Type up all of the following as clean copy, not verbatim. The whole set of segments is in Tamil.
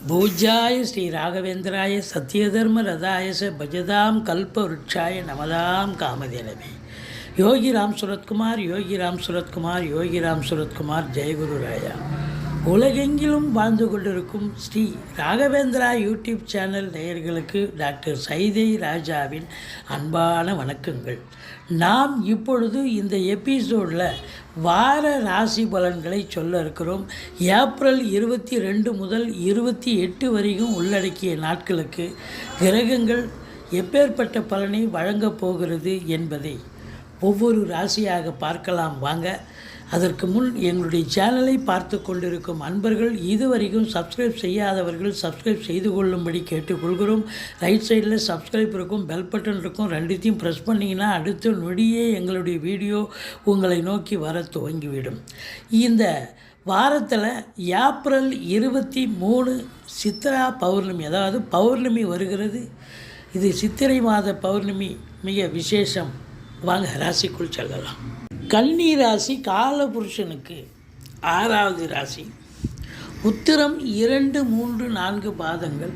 பூஜ்யாய ஸ்ரீ ராகவேந்திராய சத்யதர்ம ரதாயச பஜதாம் கல்பவருட்சாய நமதாம் காமதேனவே. யோகிராம் சுரத்குமார் யோகிராம் சுரத்குமார் யோகிராம் சுரத்குமார் ஜெயகுரு ராயா. உலகெங்கிலும் வாழ்ந்து கொண்டிருக்கும் ஸ்ரீ ராகவேந்திரா யூடியூப் சேனல் நேயர்களுக்கு டாக்டர் சைதை ராஜாவின் அன்பான வணக்கங்கள். நாம் இப்பொழுது இந்த எபிசோடில் வார ராசி பலன்களை சொல்ல இருக்கிறோம். ஏப்ரல் 22 முதல் 28 வரைக்கும் உள்ளடக்கிய நாட்களுக்கு கிரகங்கள் எப்பேற்பட்ட பலனை வழங்கப் போகிறது என்பதை ஒவ்வொரு ராசியாக பார்க்கலாம் வாங்க. அதற்கு முன் எங்களுடைய சேனலை பார்த்து கொண்டிருக்கும் அன்பர்கள் இதுவரைக்கும் சப்ஸ்கிரைப் செய்யாதவர்கள் சப்ஸ்கிரைப் செய்து கொள்ளும்படி கேட்டுக்கொள்கிறோம். ரைட் சைடில் சப்ஸ்கிரைப் இருக்கும், பெல் பட்டன் இருக்கும், ரெண்டுத்தையும் ப்ரெஸ் பண்ணிங்கன்னா அடுத்த நொடியே எங்களுடைய வீடியோ உங்களை நோக்கி வர துவங்கிவிடும். இந்த வாரத்தில் ஏப்ரல் 23 சித்ரா பௌர்ணமி, அதாவது பௌர்ணமி வருகிறது. இது சித்திரை மாத பௌர்ணமி, மிக விசேஷம். வாங்க ராசிக்குள் செல்லலாம். கன்னி ராசி காலபுருஷனுக்கு 6வது ராசி. உத்திரம் 2, 3, 4 பாதங்கள்,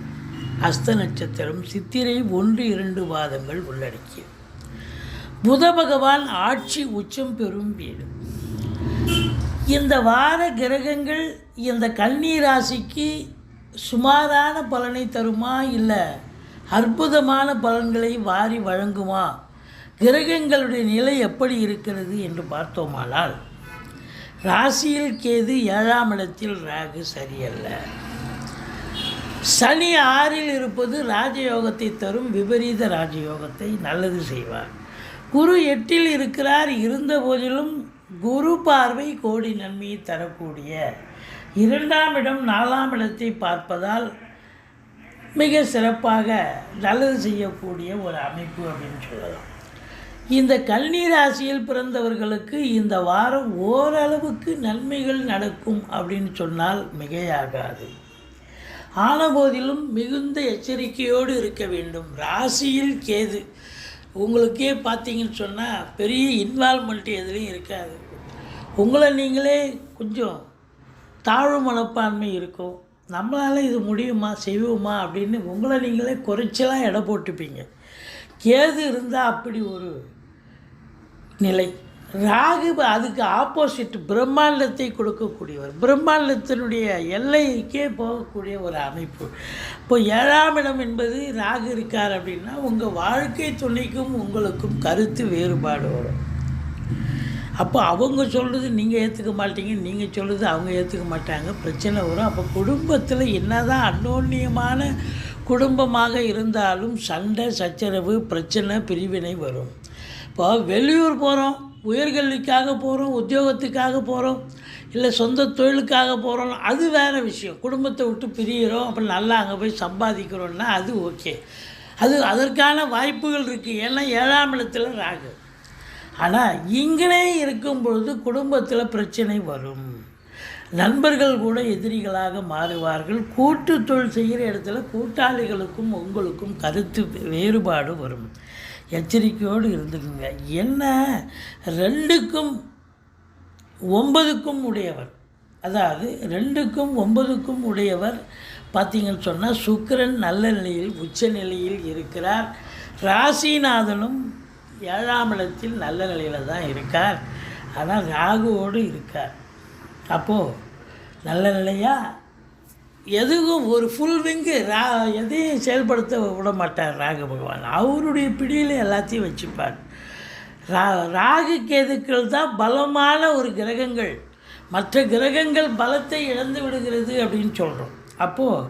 அஸ்த நட்சத்திரம், சித்திரை 1, 2 பாதங்கள் உள்ளடக்கிய புத பகவான் ஆட்சி உச்சம் பெறும் வீடு. இந்த வார கிரகங்கள் இந்த கன்னி ராசிக்கு சுமாரான பலனை தருமா, இல்லை அற்புதமான பலன்களை வாரி வழங்குமா, கிரகங்களுடைய நிலை எப்படி இருக்கிறது என்று பார்த்தோமானால், ராசியில் கேது, 7ஆம் இடத்தில் ராகு சரியல்ல. சனி 6ல் இருப்பது ராஜயோகத்தை தரும், விபரீத ராஜயோகத்தை நல்லது செய்வார். குரு 8ல் இருக்கிறார். இருந்த போதிலும் குரு பார்வை கோடி நன்மையை தரக்கூடிய 2ஆம் இடம் 4ஆம் இடத்தை பார்ப்பதால் மிக சிறப்பாக நல்லது செய்யக்கூடிய ஒரு அமைப்பு அப்படின்னு சொல்லலாம். இந்த கன்னி ராசியில் பிறந்தவர்களுக்கு இந்த வாரம் ஓரளவுக்கு நன்மைகள் நடக்கும் அப்படின்னு சொன்னால் மிகையாகாது. ஆனபோதிலும் மிகுந்த எச்சரிக்கையோடு இருக்க வேண்டும். ராசியில் கேது, உங்களுக்கே பார்த்தீங்கன்னு சொன்னால் பெரிய இன்வால்மெண்ட் எதுலேயும் இருக்காது. உங்களை நீங்களே கொஞ்சம் தாழ்வு மனப்பான்மை இருக்கும். நம்மளால் இது முடியுமா, செய்வோமா அப்படின்னு உங்களை நீங்களே குறைச்சலாம் எடை போட்டுப்பீங்க. கேது இருந்தால் அப்படி ஒரு நிலை. ராகு அதுக்கு ஆப்போசிட், பிரம்மாண்டத்தை கொடுக்கக்கூடியவர், பிரம்மாண்டத்தினுடைய எல்லைக்கே போகக்கூடிய ஒரு அமைப்பு. இப்போ 7ஆம் இடம் என்பது ராகு இருக்கார் அப்படின்னா உங்கள் வாழ்க்கை துணைக்கும் உங்களுக்கும் கருத்து வேறுபாடு வரும். அப்போ அவங்க சொல்கிறது நீங்கள் ஏற்றுக்க மாட்டீங்க, நீங்கள் சொல்கிறது அவங்க ஏற்றுக்க மாட்டாங்க, பிரச்சனை வரும். அப்போ குடும்பத்தில் என்ன தான் அந்யோன்யமான குடும்பமாக இருந்தாலும் சண்டை சச்சரவு, பிரச்சனை, பிரிவினை வரும். இப்போ வெளியூர் போகிறோம், உயர்கல்விக்காக போகிறோம், உத்தியோகத்துக்காக போகிறோம், இல்லை சொந்த தொழிலுக்காக போகிறோம், அது வேறு விஷயம். குடும்பத்தை விட்டு பிரிகிறோம், அப்புறம் நல்லா அங்கே போய் சம்பாதிக்கிறோன்னா அது ஓகே, அது அதற்கான வாய்ப்புகள் இருக்குது. ஏன்னா 7ஆம் இடத்துல ராகு. ஆனால் இங்கே இருக்கும் பொழுது குடும்பத்தில் பிரச்சனை வரும். நண்பர்கள் கூட எதிரிகளாக மாறுவார்கள். கூட்டு தொழில் செய்கிற இடத்துல கூட்டாளிகளுக்கும் உங்களுக்கும் கருத்து வேறுபாடு வரும். எச்சரிக்கையோடு இருந்துக்குங்க. என்ன 2க்கும் 9க்கும் உடையவர், அதாவது 2க்கும் 9க்கும் உடையவர் பார்த்திங்கன்னு சொன்னால் சுக்கிரன் நல்ல நிலையில் உச்ச நிலையில் இருக்கிறார். ராசிநாதனும் 7ஆம் இடத்தில் நல்ல நிலையில் தான் இருக்கார். ஆனால் ராகுவோடு இருக்கார். அப்போது நல்ல நிலையா எதுவும் ஒரு ஃபுல் விங்கு எதையும் செயல்படுத்த விட மாட்டார் ராகு பகவான். அவருடைய பிடியில் எல்லாத்தையும் வச்சுப்பார். ராகு கேதுக்கள் தான் பலமான ஒரு கிரகங்கள். மற்ற கிரகங்கள் பலத்தை இழந்து விடுகிறது அப்படின்னு சொல்கிறோம். அப்போது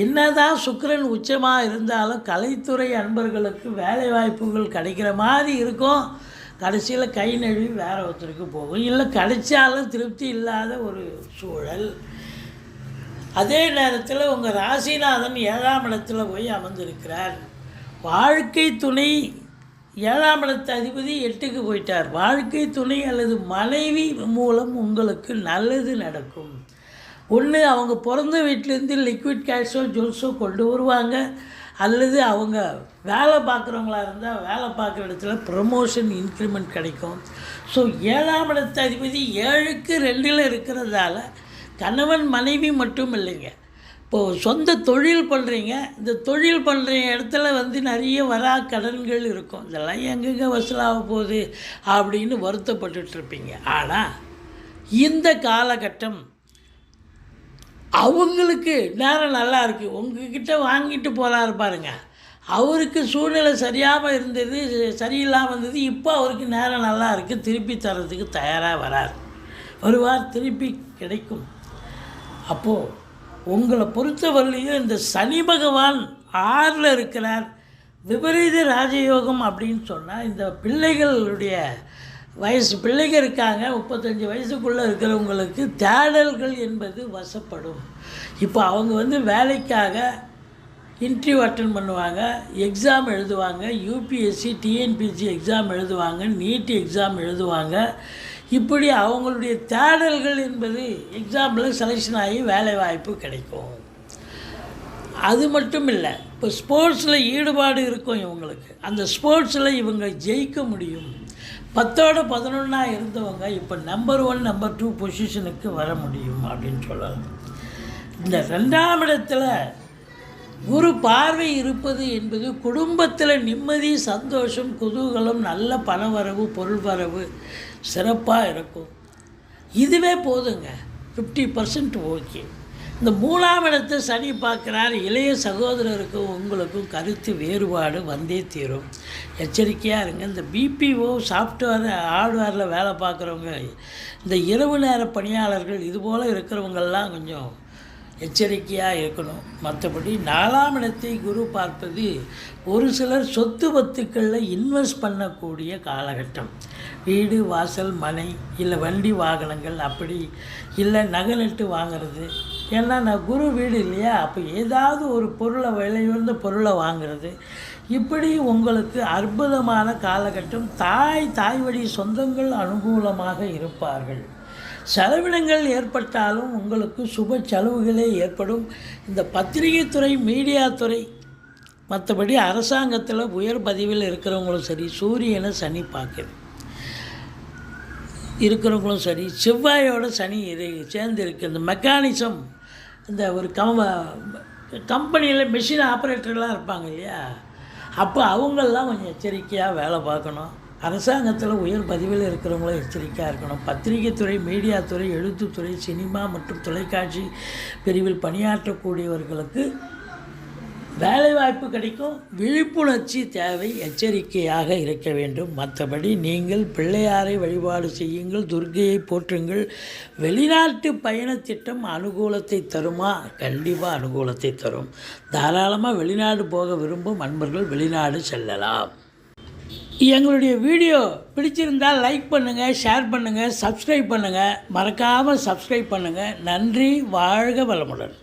என்னதான் சுக்கிரன் உச்சமாக இருந்தாலும் கலைத்துறை அன்பர்களுக்கு வேலை வாய்ப்புகள் கிடைக்கிற மாதிரி இருக்கும். கடைசியில் கை நழுவி வேறு ஒருத்தருக்கு போகும், இல்லை கிடைச்சாலும் திருப்தி இல்லாத ஒரு சூழல். அதே நேரத்தில் உங்கள் ராசிநாதன் 7ஆம் இடத்துல போய் அமர்ந்திருக்கிறார். வாழ்க்கை துணை 7ஆம் இடத்து அதிபதி 8க்கு போயிட்டார். வாழ்க்கை துணை அல்லது மனைவி மூலம் உங்களுக்கு நல்லது நடக்கும். ஒன்று அவங்க பிறந்த வீட்டிலேருந்து லிக்விட் கேஷோ ஜுவல்ஸோ கொண்டு வருவாங்க, அல்லது அவங்க வேலை பார்க்குறவங்களா இருந்தால் வேலை பார்க்குற இடத்துல ப்ரமோஷன், இன்க்ரிமெண்ட் கிடைக்கும். ஸோ 7ஆம் இடத்து அதிபதி 7க்கு 2ல் இருக்கிறதால கணவன் மனைவி மட்டும் இல்லைங்க, இப்போது சொந்த தொழில் பண்ணுறீங்க, இந்த தொழில் பண்ணுற இடத்துல வந்து நிறைய வரா கடன்கள் இருக்கும். இதெல்லாம் எங்கெங்கே வசூலாக போகுது அப்படின்னு வருத்தப்பட்டுட்ருப்பீங்க. ஆனால் இந்த காலகட்டம் அவங்களுக்கு நேரம் நல்லா இருக்குது. உங்ககிட்ட வாங்கிட்டு போகிறாரு பாருங்க, அவருக்கு சூழ்நிலை சரியில்லாமல் இருந்தது. இப்போ அவருக்கு நேரம் நல்லா இருக்குது, திருப்பி தரத்துக்கு தயாராக வருவார், திருப்பி கிடைக்கும். அப்போது உங்களை பொறுத்தவரையிலையும் இந்த சனி பகவான் 6ல் இருக்கிறார். விபரீத ராஜயோகம் அப்படின்னு சொன்னால் இந்த பிள்ளைகளுடைய பிள்ளைங்க இருக்காங்க, 35 வயசுக்குள்ளே இருக்கிறவங்களுக்கு தேடல்கள் என்பது வசப்படும். இப்போ அவங்க வந்து வேலைக்காக இன்டர்வியூ அட்டன் பண்ணுவாங்க, எக்ஸாம் எழுதுவாங்க, யூபிஎஸ்சி டிஎன்பிஎஸ்சி எக்ஸாம் எழுதுவாங்க, நீட் எக்ஸாம் எழுதுவாங்க. இப்படி அவங்களுடைய தேடல்கள் என்பது எக்ஸாம்பிள் செலெக்ஷன் ஆகி வேலை வாய்ப்பு கிடைக்கும். அது மட்டும் இல்லை, இப்போ ஸ்போர்ட்ஸில் ஈடுபாடு இருக்கும் இவங்களுக்கு, அந்த ஸ்போர்ட்ஸில் இவங்க ஜெயிக்க முடியும். 10ஓட 11 இருந்தவங்க இப்போ நம்பர் 1 நம்பர் 2 பொசிஷனுக்கு வர முடியும் அப்படின்னு சொல்லலாம். இந்த 2ஆம் இடத்துல குரு பார்வை இருப்பது என்பது குடும்பத்தில் நிம்மதி, சந்தோஷம், குதூகலம், நல்ல பணவரவு, பொருள் வரவு சிறப்பாக இருக்கும். இதுவே போதுங்க, 50% ஓகே. இந்த 3ஆம் இடத்தை சனி பார்க்குறார். இளைய சகோதரருக்கும் உங்களுக்கும் கருத்து வேறுபாடு வந்தே தீரும். எச்சரிக்கையாக இருங்க. இந்த பிபிஓ சாஃப்ட்வேர் ஹார்ட்வேரில் வேலை பார்க்குறவங்க, இந்த இரவு நேர பணியாளர்கள், இதுபோல் இருக்கிறவங்கெல்லாம் கொஞ்சம் எச்சரிக்கையாக இருக்கணும். மற்றபடி 4ஆம் இடத்தை குரு பார்ப்பது ஒரு சிலர் சொத்து பத்துக்களில் இன்வெஸ்ட் பண்ணக்கூடிய காலகட்டம். வீடு, வாசல், மனை, இல்லை வண்டி வாகனங்கள், அப்படி இல்லை நகை நட்டு வாங்கிறது. ஏன்னா நான் குரு வீடு இல்லையா, அப்போ ஏதாவது ஒரு பொருளை, விலையுயர்ந்த பொருளை வாங்கிறது. இப்படி உங்களுக்கு அற்புதமான காலகட்டம். தாய் வழி சொந்தங்கள் அனுகூலமாக இருப்பார்கள். செலவினங்கள் ஏற்பட்டாலும் உங்களுக்கு சுப செலவுகளே ஏற்படும். இந்த பத்திரிகை துறை, மீடியா துறை, மற்றபடி அரசாங்கத்தில் உயர் பதவியில் இருக்கிறவங்களும் சரி, சூரியனை சனி பார்க்குது இருக்கிறவங்களும் சரி, செவ்வாயோட சனி சேர்ந்து இருக்குது. இந்த மெக்கானிசம், இந்த ஒரு கம்பெனியில் மெஷின் ஆப்ரேட்டர்லாம் இருப்பாங்க இல்லையா, அப்போ அவங்களெலாம் கொஞ்சம் எச்சரிக்கையாக வேலை பார்க்கணும். அரசாங்கத்தில் உயர் பதவியில் இருக்கிறவங்களும் எச்சரிக்கையாக இருக்கணும். பத்திரிகை துறை, மீடியா துறை, எழுத்துத்துறை, சினிமா மற்றும் தொலைக்காட்சி பிரிவில் பணியாற்றக்கூடியவர்களுக்கு வேலைவாய்ப்பு கிடைக்கும். விழிப்புணர்ச்சி தேவை, எச்சரிக்கையாக இருக்க வேண்டும். மற்றபடி நீங்கள் பிள்ளையாரை வழிபாடு செய்யுங்கள், துர்க்கையை போற்றுங்கள். வெளிநாட்டு பயணத்திட்டம் அனுகூலத்தை தருமா? கண்டிப்பாக அனுகூலத்தை தரும். தாராளமாக வெளிநாடு போக விரும்பும் அன்பர்கள் வெளிநாடு செல்லலாம். எங்களுடைய வீடியோ பிடிச்சிருந்தால் லைக் பண்ணுங்கள், ஷேர் பண்ணுங்கள், சப்ஸ்கிரைப் பண்ணுங்கள். மறக்காமல் சப்ஸ்கிரைப் பண்ணுங்கள். நன்றி. வாழ்க வளமுடன்.